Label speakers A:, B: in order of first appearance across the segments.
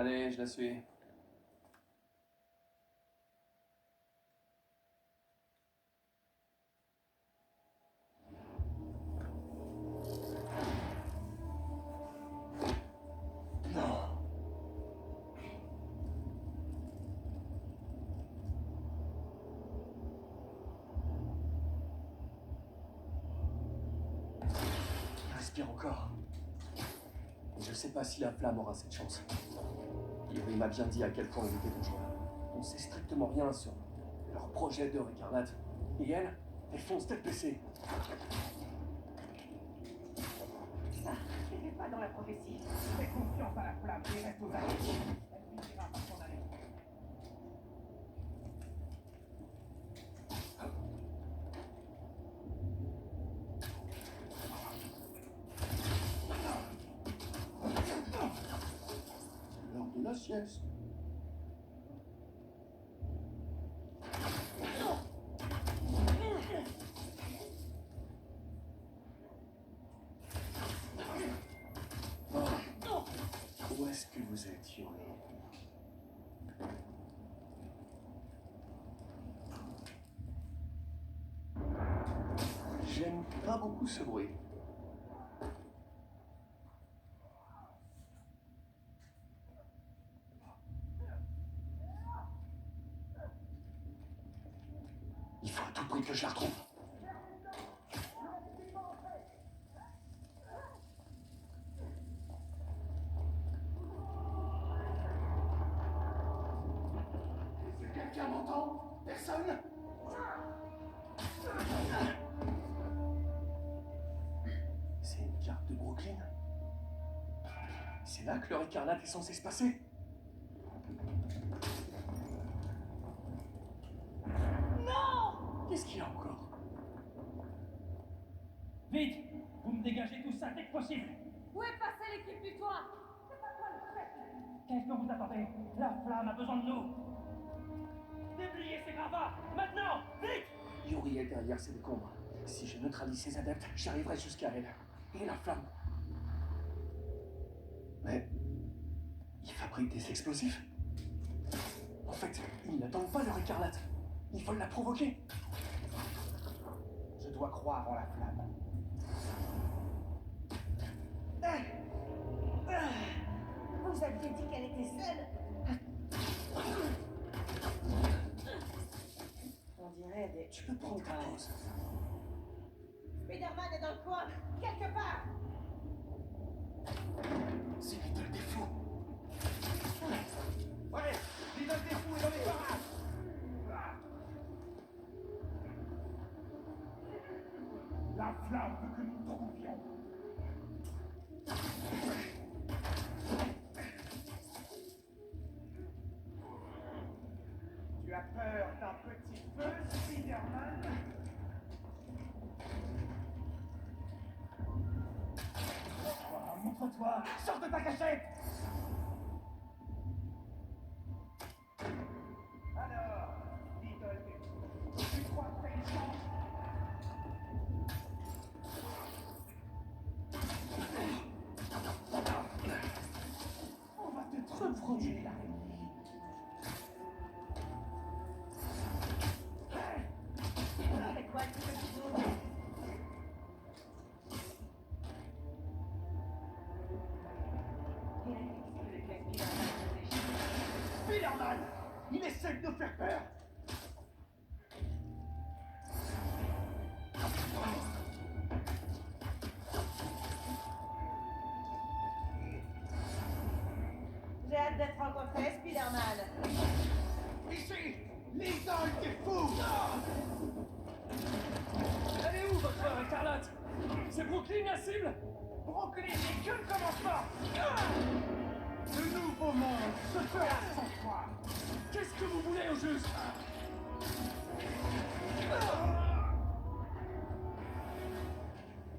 A: Allez, je la suis. Il respire encore. Et je sais pas si la flamme aura cette chance. Yuri m'a bien dit à quel point il était dangereux. On sait strictement rien sur leur projet d'heure écarlate. Et elle fonce tête baissée.
B: Ça, n'était pas dans la prophétie. Fais confiance à la flamme et reste aux aguets. Elle finira par s'en aller.
A: L'heure de la sieste. Où est-ce que vous êtes, Yuri? J'aime pas beaucoup ce bruit. Il faut à tout prix que je la retrouve. Est-ce que quelqu'un m'entend? Personne? C'est une carte de Brooklyn. C'est là que l'heure écarlate est censée se passer.
B: Non!
A: Qu'est-ce qu'il y a encore?
B: Vite! Vous me dégagez tout ça dès que possible!
C: Où est passée l'équipe du toit?
B: Qu'est-ce que vous attendez? La flamme a besoin de nous! Dépliez ces gravats! Maintenant! Vite!
A: Yuri est derrière ces décombres. Si je neutralise ses adeptes, j'arriverai jusqu'à elle. Et la flamme. Mais il fabrique des explosifs. En fait, il n'attend pas l'heure écarlate. Il faut la provoquer.
B: Je dois croire en la flamme.
C: Vous aviez dit qu'elle était seule. On dirait des...
A: Tu peux prendre ta pause.
C: Spider-Man est dans le coin, quelque part.
A: C'est Little des fous.
B: Ouais! L'idole des fous est dans les parages! La flamme veut que nous trouvions. Tu as peur d'un petit feu, Spider-Man? Oh, montre-toi! Sors de ta cachette! Alors, l'idole des fous, tu crois que t'as une chance? On va te transporter la réunion.
C: C'est quoi ce petit bout?
B: Spider-Man! Il essaie de nous faire peur!
C: J'ai hâte d'être rencontré, Spider-Man.
B: Ici, l'idole des fous!
A: Elle est où, votre heure écarlate? C'est Brooklyn, la cible?
B: Brooklyn n'est que le commencement! Le nouveau monde se fera sans toi!
A: Qu'est-ce que vous voulez, au juste?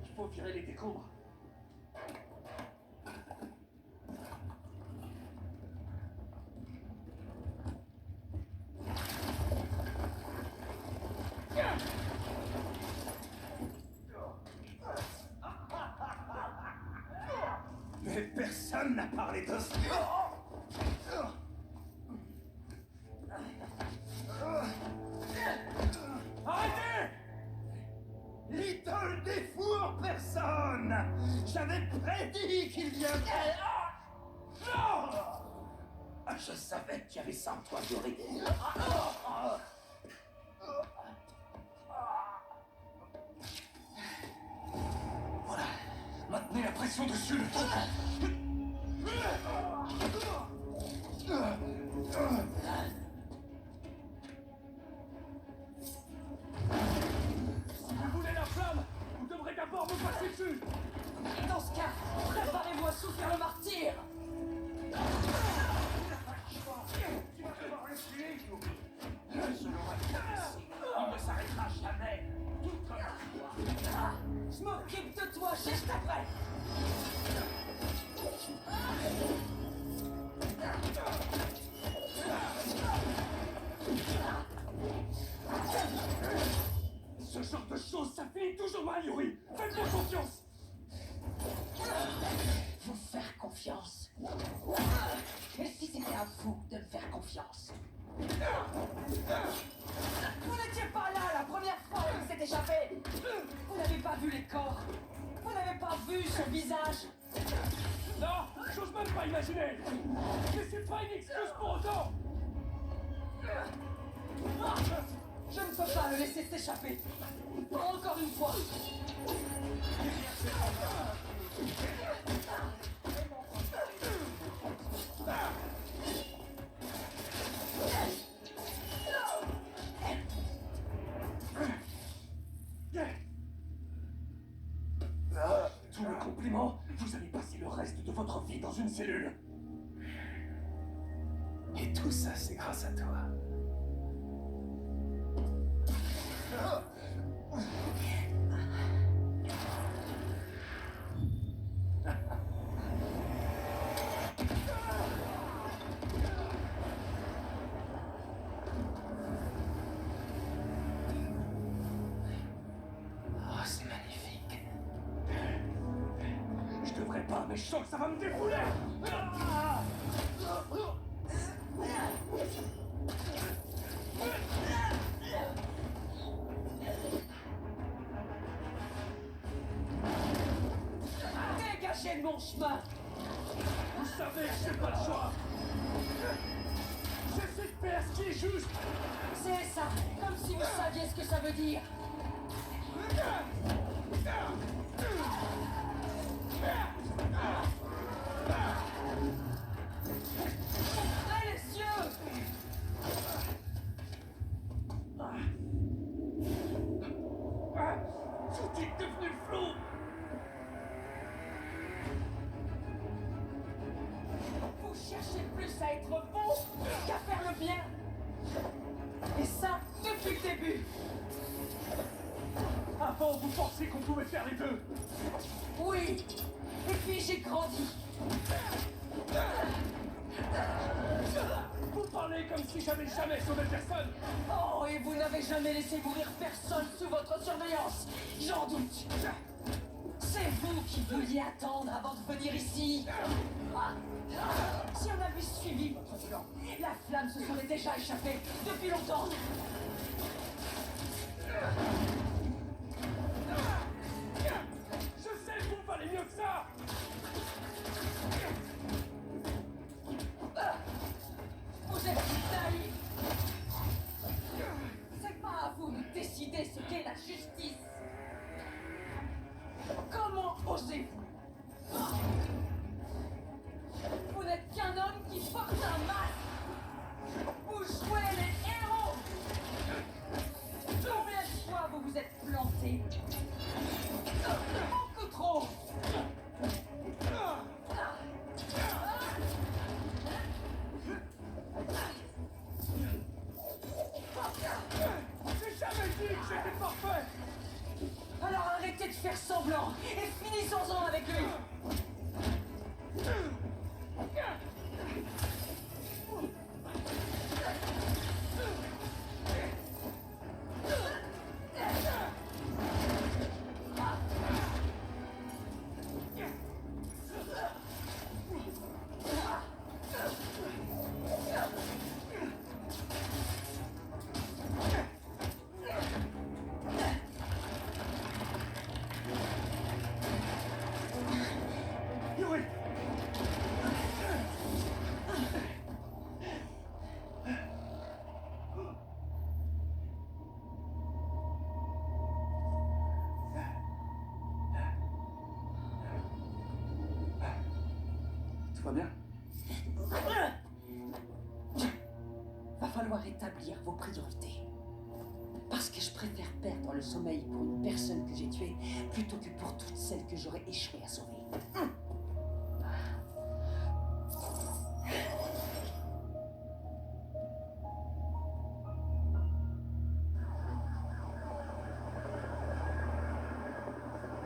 A: Il faut virer les décombres.
B: Mais personne n'a parlé de ça!
D: prédit qu'il viendrait. Je savais qu'il y avait ça en toi, Yuri.
A: Voilà. Maintenez la pression dessus le temps. Si vous voulez la flamme, vous devrez d'abord me passer dessus.
E: Dans ce cas, préparez-vous à souffrir le martyr.
D: Tu vas devoir le tuer, Yuri. Selon ma prophétie, il ne s'arrêtera jamais. Tout comme toi.
E: Je m'occupe de toi juste après.
A: Ce genre de choses, ça finit toujours mal, Yuri. Faites-moi confiance.
E: Vous faire confiance. Et si c'était à vous de me faire confiance? Vous n'étiez pas là la première fois où il s'est échappé. Vous n'avez pas vu les corps. Vous n'avez pas vu son visage.
A: Non, j'ose même pas imaginer. Mais c'est pas une excuse pour autant.
E: Je ne peux pas le laisser s'échapper. Encore une fois.
A: Tous mes compliments, vous allez passer le reste de votre vie dans une cellule.
D: Et tout ça, c'est grâce à toi. Oh, c'est magnifique.
A: Je devrais pas, mais je sens que ça va me dérouler.
E: Dégagez de mon chemin.
A: Vous savez que j'ai pas le choix. J'essaie de faire ce qui est juste.
E: C'est ça. Comme si vous saviez ce que ça veut dire. Ouvrez les yeux.
A: Tout est devenu flou.
E: Vous cherchez plus à être bon qu'à faire le bien. Et ça, depuis le début.
A: Avant, vous pensiez qu'on pouvait faire les deux.
E: Oui. Et puis j'ai grandi.
A: Vous parlez comme si j'avais jamais sauvé personne.
E: Oh, et vous n'avez jamais laissé mourir personne sous votre surveillance. J'en doute. C'est vous qui vouliez attendre avant de venir ici. Si on avait suivi votre plan, la flamme se serait déjà échappée depuis longtemps.
A: Je sais que vous valez mieux que ça.
E: Vous êtes naïf. C'est pas à vous de décider ce qu'est la justice. Comment osez-vous? Vous n'êtes qu'un homme qui porte un masque. Vous jouez les héros. Combien de fois vous vous êtes planté? Beaucoup trop.
A: J'ai jamais dit que j'étais parfait.
E: Alors arrêtez de faire semblant et finissons-en avec lui.
A: Tout va bien?
E: Va falloir établir vos priorités. Parce que je préfère perdre le sommeil pour une personne que j'ai tuée plutôt que pour toutes celles que j'aurais échoué à sauver.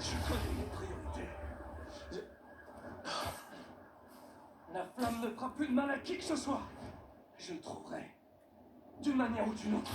A: Je connais mes priorités. La flamme ne fera plus de mal à qui que ce soit. Je le trouverai. D'une manière ou d'une autre.